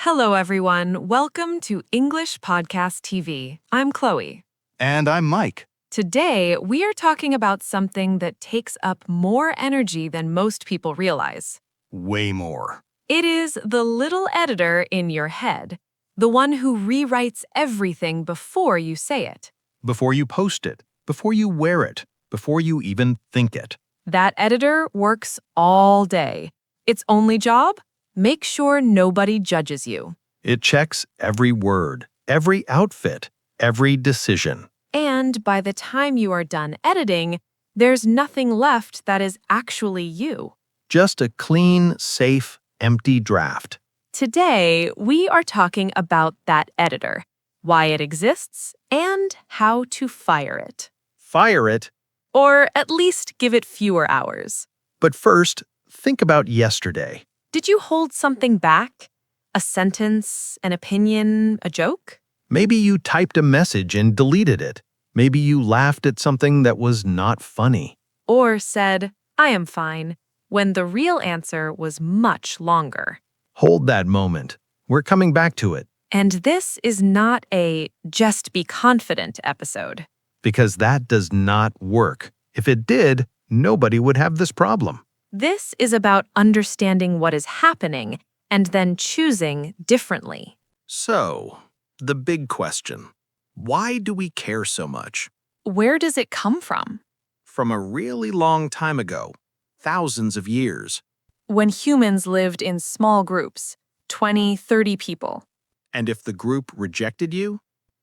Hello, everyone. Welcome to English Podcast TV. I'm Chloe. And I'm Mike. Today, we are talking about something that takes up more energy than most people realize. Way more. It is the little editor in your head, the one who rewrites everything before you say it. Before you post it, before you wear it, before you even think it. That editor works all day. Its only job? Make sure nobody judges you. It checks every word, every outfit, every decision. And by the time you are done editing, there's nothing left that is actually you. Just a clean, safe, empty draft. Today, we are talking about that editor, why it exists, and how to fire it. Fire it. Or at least give it fewer hours. But first, think about yesterday. Did you hold something back? A sentence, an opinion, a joke? Maybe you typed a message and deleted it. Maybe you laughed at something that was not funny. Or said, I am fine, when the real answer was much longer. Hold that moment. We're coming back to it. And this is not a just be confident episode. Because that does not work. If it did, nobody would have this problem. This is about understanding what is happening and then choosing differently. So, the big question. Why do we care so much? Where does it come from? From a really long time ago, thousands of years. When humans lived in small groups, 20, 30 people. And if the group rejected you?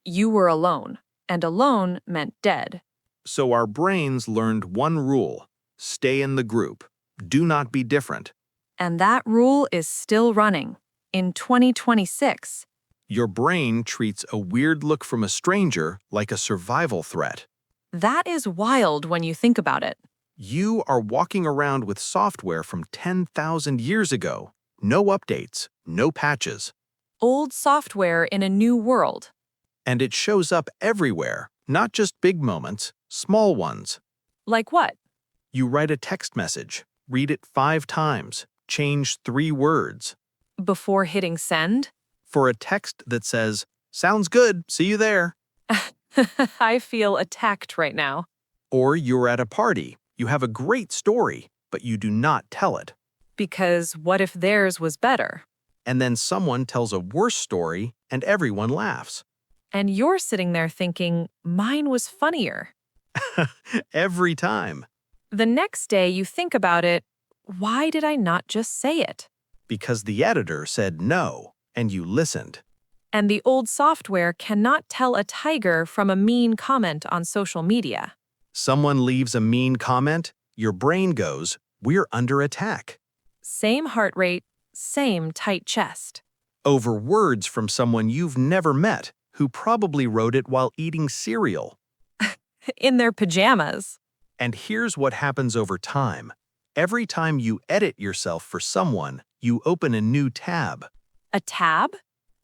You were alone, and alone meant dead. So our brains learned one rule. Stay in the group. Do not be different. And that rule is still running. In 2026, Your brain treats a weird look from a stranger like a survival threat. that is wild when you think about it. You are walking around with software from 10,000 years ago. No updates, no patches. Old software in a new world. And it shows up everywhere, not just big moments, small ones. Like what? You write a text message, read it 5 times, change 3 words. Before hitting send? For a text that says, sounds good, see you there. I feel attacked right now. Or you're at a party, you have a great story, but you do not tell it. Because what if theirs was better? And then someone tells a worse story and everyone laughs. And you're sitting there thinking, mine was funnier. Every time. The next day you think about it, why did I not just say it? Because the editor said no, and you listened. And the old software cannot tell a tiger from a mean comment on social media. Someone leaves a mean comment, your brain goes, we're under attack. Same heart rate, same tight chest. Over words from someone you've never met, who probably wrote it while eating cereal. In their pajamas. And here's what happens over time. Every time you edit yourself for someone, you open a new tab. A tab?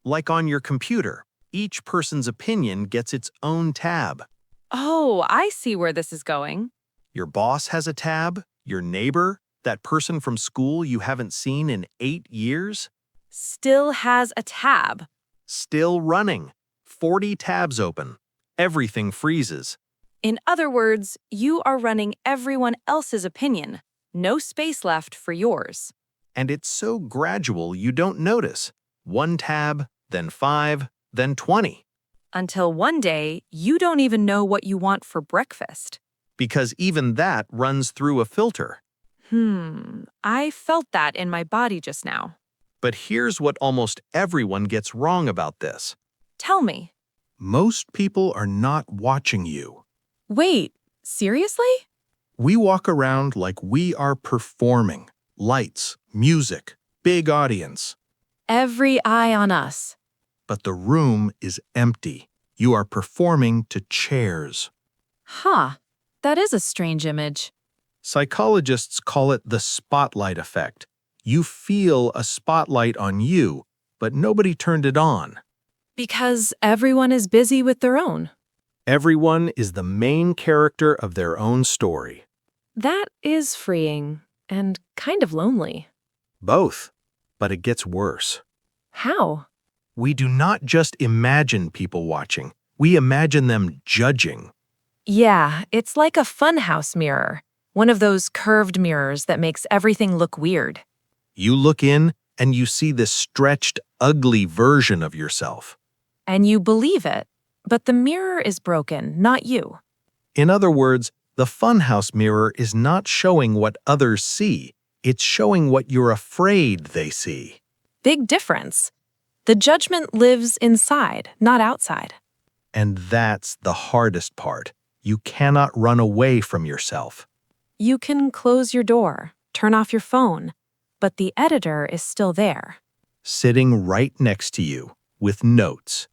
Like on your computer, each person's opinion gets its own tab. Oh, I see where this is going. Your boss has a tab, your neighbor, that person from school you haven't seen in 8 years, Still has a tab. still running. 40 tabs open. Everything freezes. In other words, you are running everyone else's opinion. No space left for yours. And it's so gradual you don't notice. 1 tab, then 5, then 20. Until one day, you don't even know what you want for breakfast. Because even that runs through a filter. I felt that in my body just now. But here's what almost everyone gets wrong about this. Tell me. Most people are not watching you. Wait, seriously? We walk around like we are performing. Lights, music, big audience. Every eye on us. But the room is empty. You are performing to chairs. Huh, that is a strange image. Psychologists call it the spotlight effect. You feel a spotlight on you, but nobody turned it on. Because everyone is busy with their own. Everyone is the main character of their own story. That is freeing and kind of lonely. Both. But it gets worse. How? We do not just imagine people watching, we imagine them judging. Yeah, it's like a funhouse mirror, one of those curved mirrors that makes everything look weird. You look in and you see this stretched, ugly version of yourself. And you believe it, but the mirror is broken, not you. In other words, the funhouse mirror is not showing what others see, it's showing what you're afraid they see. Big difference. The judgment lives inside, not outside. And that's the hardest part. You cannot run away from yourself. You can close your door, turn off your phone, but the editor is still there. Sitting right next to you with notes.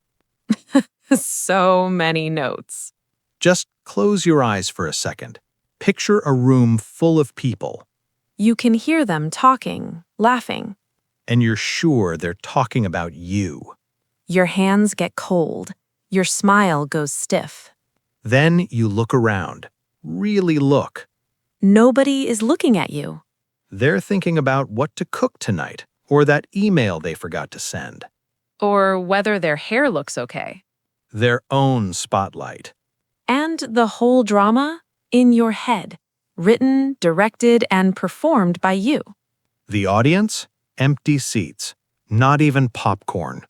So many notes. Just close your eyes for a second. Picture a room full of people, You can hear them talking, laughing. and you're sure they're talking about you. Your hands get cold. Your smile goes stiff. Then you look around. Really look. Nobody is looking at you. They're thinking about what to cook tonight, or that email they forgot to send. Or whether their hair looks okay. Their own spotlight. And the whole drama in your head, written, directed, and performed by you. The audience? Empty seats. Not even popcorn.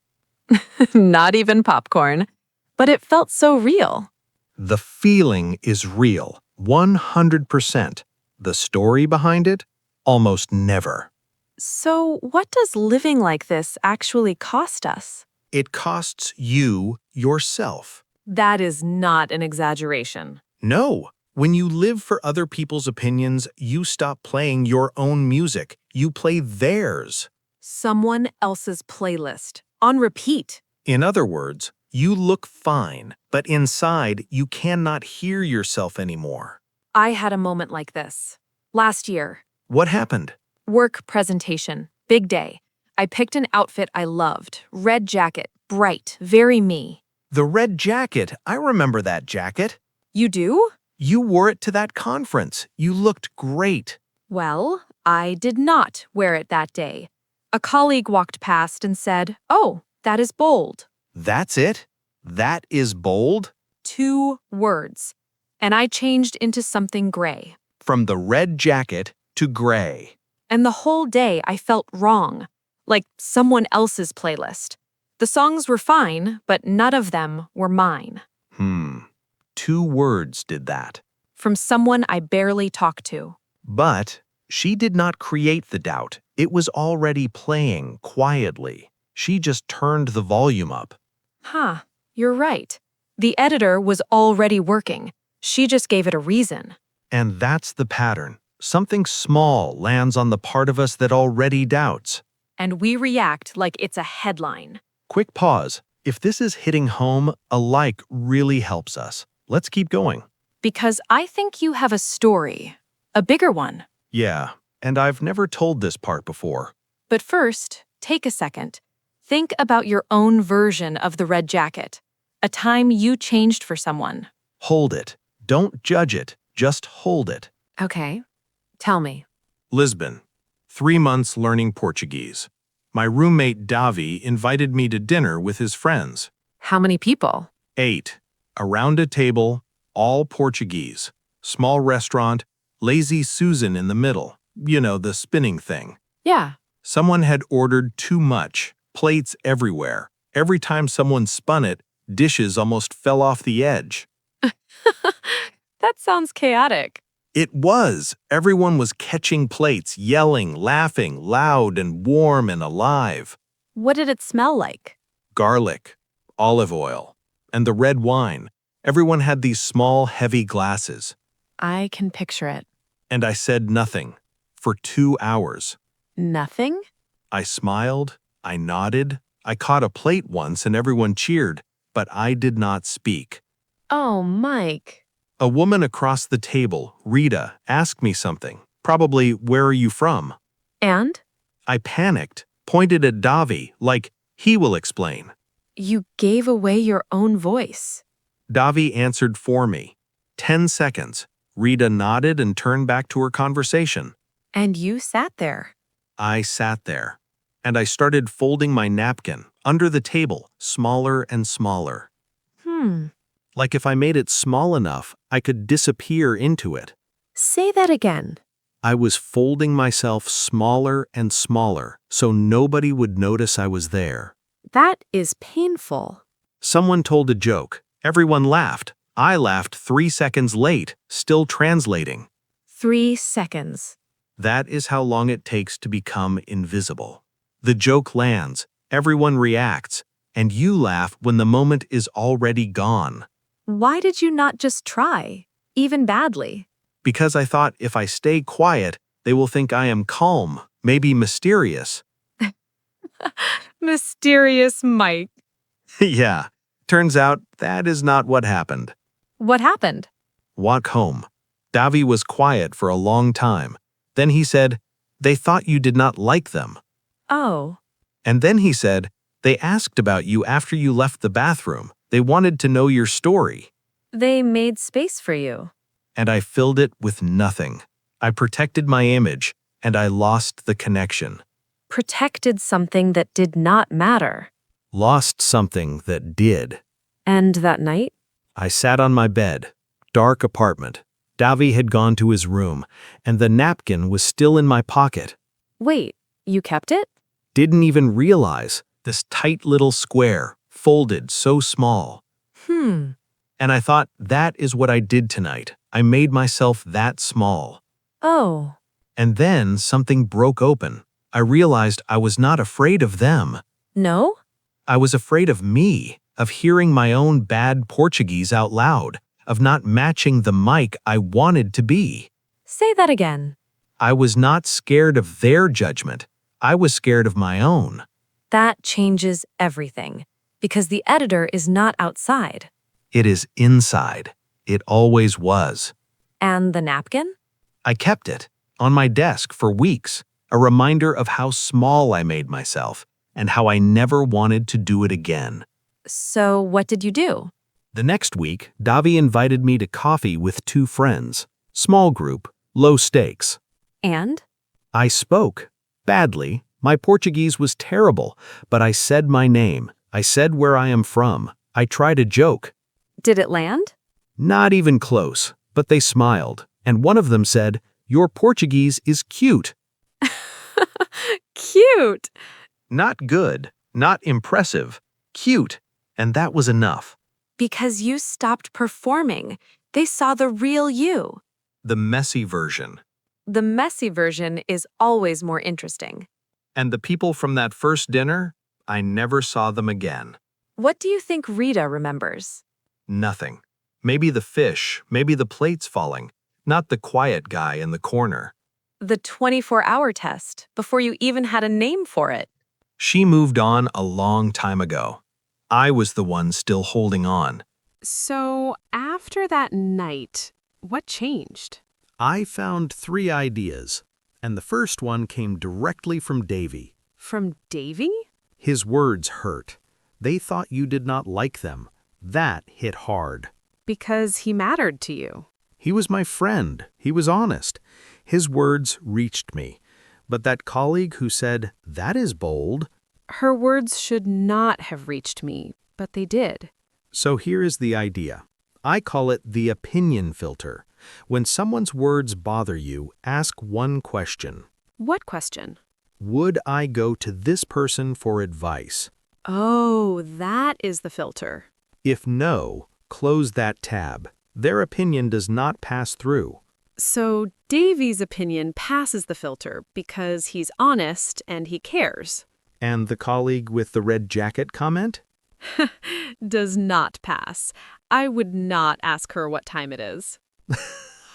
Not even popcorn. But it felt so real. The feeling is real, 100%. The story behind it? Almost never. So, what does living like this actually cost us? It costs you yourself. That is not an exaggeration. No, when you live for other people's opinions, you stop playing your own music. You play theirs. Someone else's playlist, on repeat. In other words, you look fine, but inside you cannot hear yourself anymore. I had a moment like this. Last year, What happened? work presentation, big day. I picked an outfit I loved, red jacket, bright, very me. The red jacket. I remember that jacket. You do? You wore it to that conference. You looked great. Well, I did not wear it that day. A colleague walked past and said, "Oh, that is bold." That's it? That is bold? 2 words. And I changed into something gray. From the red jacket to gray. And the whole day I felt wrong, like someone else's playlist. The songs were fine, but none of them were mine. 2 words did that. From someone I barely talked to. But she did not create the doubt. It was already playing quietly. She just turned the volume up. Huh, you're right. The editor was already working. She just gave it a reason. And that's the pattern. Something small lands on the part of us that already doubts. And we react like it's a headline. Quick pause. If this is hitting home, a like really helps us. Let's keep going. Because I think you have a story. A bigger one. Yeah, and I've never told this part before. But first, take a second. Think about your own version of the red jacket. A time you changed for someone. Hold it. Don't judge it. Just hold it. Okay. Tell me. Lisbon. 3 months learning Portuguese. My roommate Davi invited me to dinner with his friends. How many people? 8. Around a table, all Portuguese. Small restaurant, lazy Susan in the middle. You know, the spinning thing. Yeah. Someone had ordered too much. Plates everywhere. Every time someone spun it, dishes almost fell off the edge. That sounds chaotic. It was. Everyone was catching plates, yelling, laughing, loud and warm and alive. What did it smell like? Garlic, olive oil, and the red wine. Everyone had these small, heavy glasses. I can picture it. And I said nothing for 2 hours. Nothing? I smiled, I nodded, I caught a plate once and everyone cheered, but I did not speak. Oh, Mike. A woman across the table, Rita, asked me something. Probably, "Where are you from?" And? I panicked, pointed at Davi, like, he will explain. You gave away your own voice. Davi answered for me. 10 seconds. Rita nodded and turned back to her conversation. And you sat there. I sat there. and I started folding my napkin under the table, smaller and smaller. Like if I made it small enough, I could disappear into it. Say that again. I was folding myself smaller and smaller so nobody would notice I was there. That is painful. Someone told a joke. Everyone laughed. I laughed 3 seconds late, still translating. 3 seconds. That is how long it takes to become invisible. The joke lands, everyone reacts, and you laugh when the moment is already gone. Why did you not just try, even badly? Because I thought if I stay quiet, they will think I am calm, maybe mysterious. Mysterious Mike. Yeah, turns out that is not what happened. What happened? Walk home. Davi was quiet for a long time. Then he said, "They thought you did not like them." Oh. And then he said, "They asked about you after you left the bathroom. They wanted to know your story." They made space for you. And I filled it with nothing. I protected my image, and I lost the connection. Protected something that did not matter. Lost something that did. And that night? I sat on my bed. Dark apartment. Davi had gone to his room, and the napkin was still in my pocket. Wait, you kept it? Didn't even realize. This tight little square, folded so small. And I thought, that is what I did tonight. I made myself that small. Oh. And then something broke open. I realized I was not afraid of them. No? I was afraid of me, of hearing my own bad Portuguese out loud, of not matching the Mike I wanted to be. Say that again. I was not scared of their judgment. I was scared of my own. That changes everything, because the editor is not outside. It is inside. It always was. And the napkin? I kept it on my desk for weeks, a reminder of how small I made myself and how I never wanted to do it again. So what did you do? The next week, Davi invited me to coffee with 2 friends. Small group, low stakes. And? I spoke. Badly. My Portuguese was terrible, but I said my name. I said where I am from. I tried a joke. Did it land? Not even close, but they smiled, and one of them said, "Your Portuguese is cute." Cute! Not good, not impressive, cute, and that was enough. Because you stopped performing. They saw the real you. The messy version. The messy version is always more interesting. And the people from that first dinner, I never saw them again. What do you think Rita remembers? Nothing. Maybe the fish, maybe the plates falling, not the quiet guy in the corner. The 24-hour test, before you even had a name for it. She moved on a long time ago. I was the one still holding on. So, after that night, what changed? I found 3 ideas, and the first one came directly from Davy. From Davy? His words hurt. They thought you did not like them. That hit hard. Because he mattered to you. He was my friend. He was honest. His words reached me. But that colleague who said, "That is bold." Her words should not have reached me, but they did. So here is the idea. I call it the opinion filter. When someone's words bother you, ask one question. What question? Would I go to this person for advice? Oh, that is the filter. If no, close that tab. Their opinion does not pass through. So Davy's opinion passes the filter because he's honest and he cares. And the colleague with the red jacket comment? Does not pass. I would not ask her what time it is.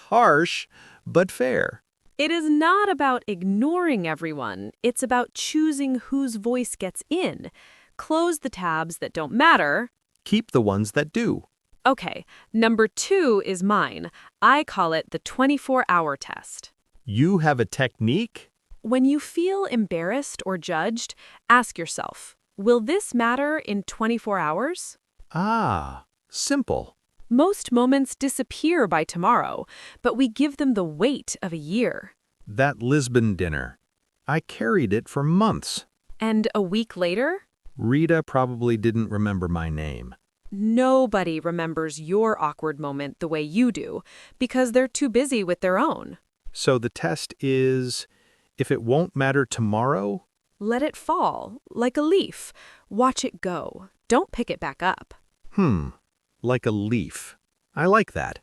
Harsh, but fair. It is not about ignoring everyone. It's about choosing whose voice gets in. Close the tabs that don't matter. Keep the ones that do. Okay, number 2 is mine. I call it the 24-hour test. You have a technique? When you feel embarrassed or judged, ask yourself, will this matter in 24 hours? Ah, simple. Most moments disappear by tomorrow, but we give them the weight of a year. That Lisbon dinner. I carried it for months. And a week later? Rita probably didn't remember my name. Nobody remembers your awkward moment the way you do, because they're too busy with their own. So the test is, if it won't matter tomorrow? Let it fall, like a leaf. Watch it go. Don't pick it back up. Like a leaf. I like that.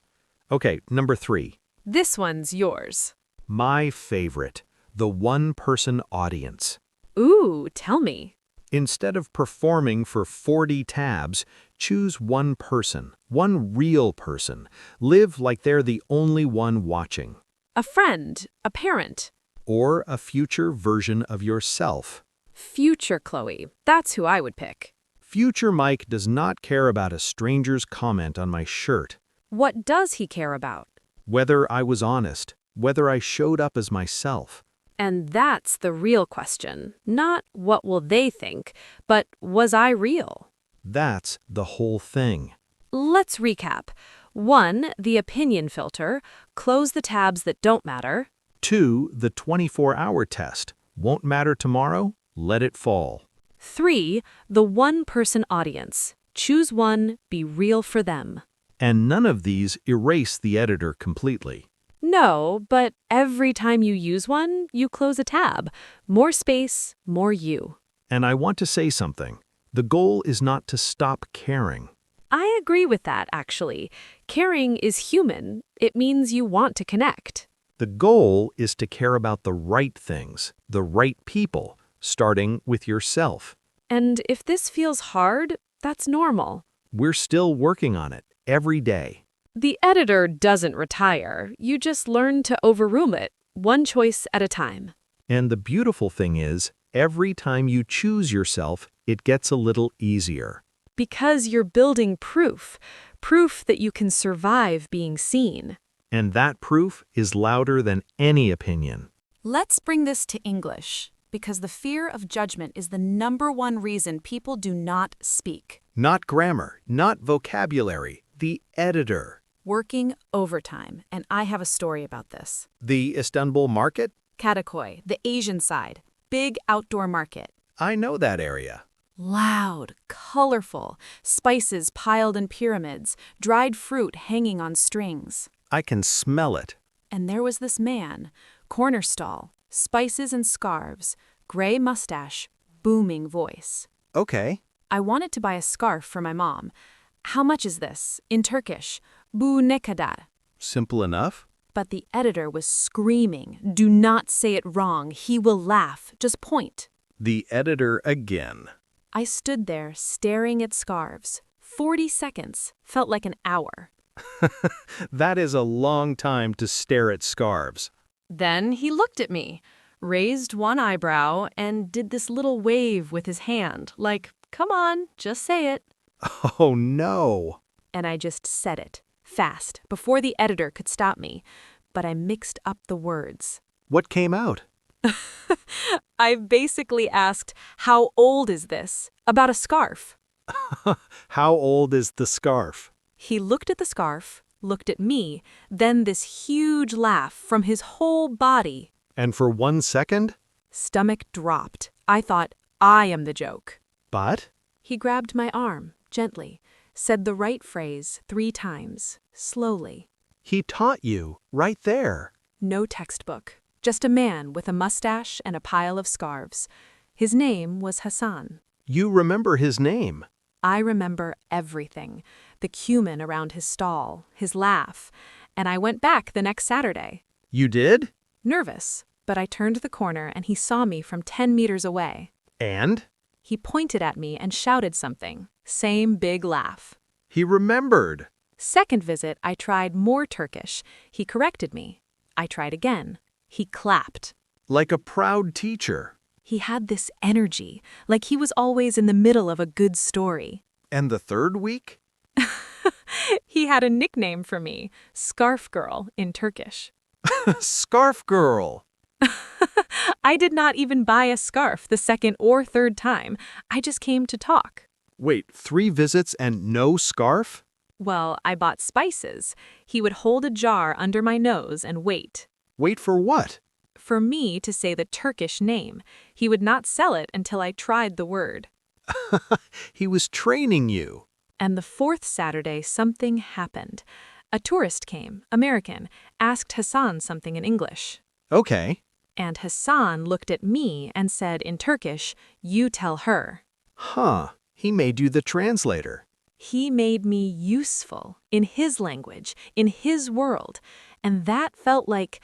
Okay, number 3. This one's yours. My favorite, the one-person audience. Ooh, tell me. Instead of performing for 40 tabs, choose one person, one real person. Live like they're the only one watching. A friend, a parent. Or a future version of yourself. Future Chloe. That's who I would pick. Future Mike does not care about a stranger's comment on my shirt. What does he care about? Whether I was honest, whether I showed up as myself. And that's the real question. Not what will they think, but was I real? That's the whole thing. Let's recap. 1, the opinion filter. Close the tabs that don't matter. 2, the 24-hour test. Won't matter tomorrow? Let it fall. 3, the one-person audience. Choose one, be real for them. And none of these erase the editor completely. No, but every time you use one, you close a tab. More space, more you. And I want to say something. The goal is not to stop caring. I agree with that, actually. Caring is human. It means you want to connect. The goal is to care about the right things, the right people, starting with yourself. And if this feels hard, that's normal. We're still working on it every day. The editor doesn't retire. You just learn to overrule it, one choice at a time. And the beautiful thing is, every time you choose yourself, it gets a little easier. Because you're building proof that you can survive being seen. And that proof is louder than any opinion. Let's bring this to English, because the fear of judgment is the #1 reason people do not speak. Not grammar, not vocabulary, the editor. Working overtime, and I have a story about this. The Istanbul market? Kadıköy, the Asian side, big outdoor market. I know that area. Loud, colorful, spices piled in pyramids, dried fruit hanging on strings. I can smell it. And there was this man, corner stall, spices and scarves, gray mustache, booming voice. Okay. I wanted to buy a scarf for my mom. How much is this? In Turkish, bu ne kadar? Simple enough. But the editor was screaming, do not say it wrong, he will laugh, just point. The editor again. I stood there staring at scarves. 40 seconds felt like an hour. That is a long time to stare at scarves. Then he looked at me, raised one eyebrow, and did this little wave with his hand, like, come on, just say it. Oh no. And I just said it, fast, before the editor could stop me. But I mixed up the words. What came out? I basically asked, how old is this? About a scarf. How old is the scarf? He looked at the scarf, looked at me, then this huge laugh from his whole body. And for 1 second? Stomach dropped. I thought, I am the joke. But? He grabbed my arm, gently, said the right phrase 3 times, slowly. He taught you, right there. No textbook, just a man with a mustache and a pile of scarves. His name was Hassan. You remember his name. I remember everything, the cumin around his stall, his laugh, and I went back the next Saturday. You did? Nervous, but I turned the corner and he saw me from 10 meters away. And? He pointed at me and shouted something. Same big laugh. He remembered. Second visit, I tried more Turkish. He corrected me. I tried again. He clapped. Like a proud teacher. He had this energy, like he was always in the middle of a good story. And the third week? He had a nickname for me, Scarf Girl in Turkish. Scarf Girl. I did not even buy a scarf the second or third time. I just came to talk. Wait, 3 visits and no scarf? Well, I bought spices. He would hold a jar under my nose and wait. Wait for what? for me to say the Turkish name. He would not sell it until I tried the word. He was training you. And the fourth Saturday, something happened. A tourist came, American, asked Hassan something in English. Okay. And Hassan looked at me and said in Turkish, "You tell her." Huh. He made you the translator. He made me useful in his language, in his world, and that felt like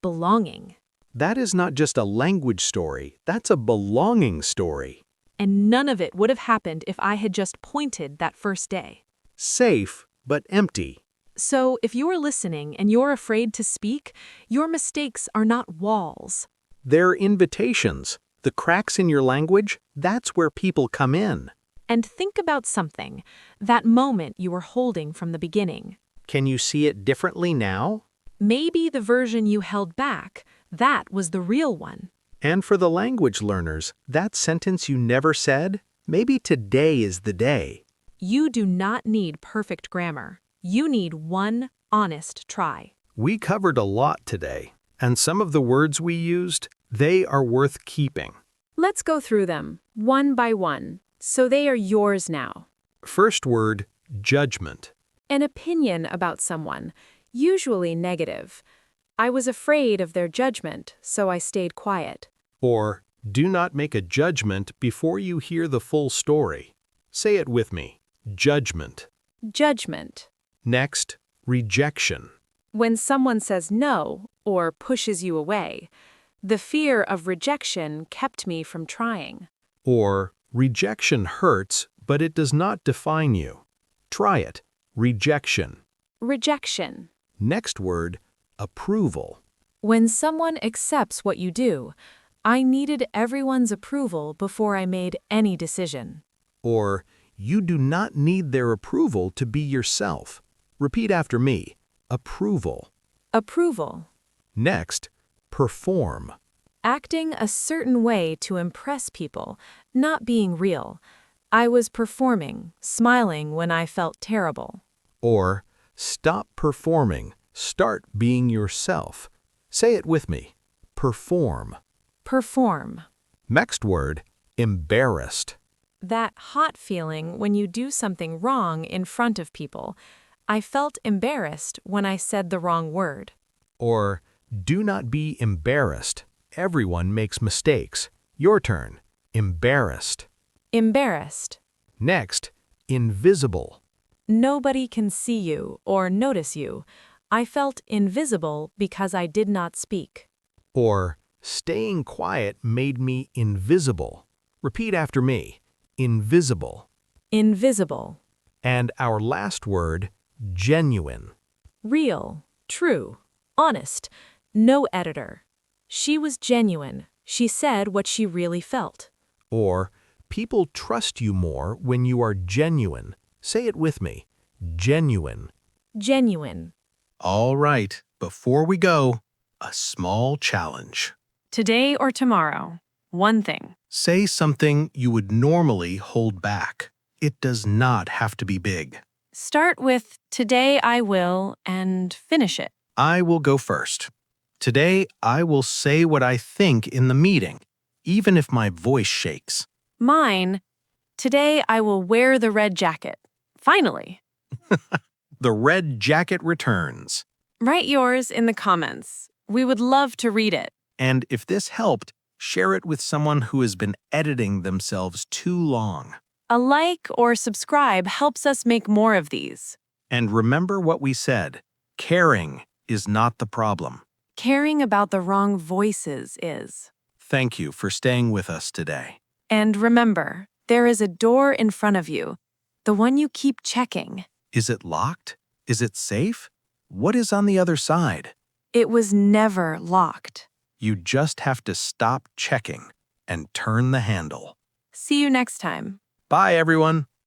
belonging. That is not just a language story. That's a belonging story. And none of it would have happened if I had just pointed that first day. Safe, but empty. So if you're listening and you're afraid to speak, your mistakes are not walls. They're invitations. The cracks in your language, that's where people come in. And think about something, that moment you were holding from the beginning. Can you see it differently now? Maybe the version you held back, that was the real one. And for the language learners, that sentence you never said, maybe today is the day. You do not need perfect grammar. You need one honest try. We covered a lot today, and some of the words we used, they are worth keeping. Let's go through them, one by one, so they are yours now. First word, judgment. An opinion about someone, usually negative. I was afraid of their judgment, so I stayed quiet. Or, do not make a judgment before you hear the full story. Say it with me, judgment. Judgment. Next, rejection. When someone says no or pushes you away, the fear of rejection kept me from trying. Or, rejection hurts, but it does not define you. Try it, rejection. Rejection. Next word, approval. When someone accepts what you do, I needed everyone's approval before I made any decision. Or, you do not need their approval to be yourself. Repeat after me, approval. Approval. Next, perform. Acting a certain way to impress people, not being real. I was performing, smiling when I felt terrible. Or, stop performing, start being yourself. Say it with me, perform. Perform. Next word, embarrassed. That hot feeling when you do something wrong in front of people. I felt embarrassed when I said the wrong word. Or, do not be embarrassed. Everyone makes mistakes. Your turn, embarrassed. Embarrassed. Next, invisible. Nobody can see you or notice you. I felt invisible because I did not speak. Or, staying quiet made me invisible. Repeat after me, invisible. Invisible. And our last word, genuine. Real. True. Honest. No editor. She was genuine. She said what she really felt. Or, people trust you more when you are genuine. Say it with me, genuine. Genuine. All right, before we go, a small challenge. Today or tomorrow, one thing. Say something you would normally hold back. It does not have to be big. Start with today I will and finish it. I will go first. Today, I will say what I think in the meeting, even if my voice shakes. Mine, today I will wear the red jacket. Finally. The red jacket returns. Write yours in the comments. We would love to read it. And if this helped, share it with someone who has been editing themselves too long. A like or subscribe helps us make more of these. And remember what we said, caring is not the problem. Caring about the wrong voices is. Thank you for staying with us today. And remember, there is a door in front of you, the one you keep checking. Is it locked? Is it safe? What is on the other side? It was never locked. You just have to stop checking and turn the handle. See you next time. Bye, everyone.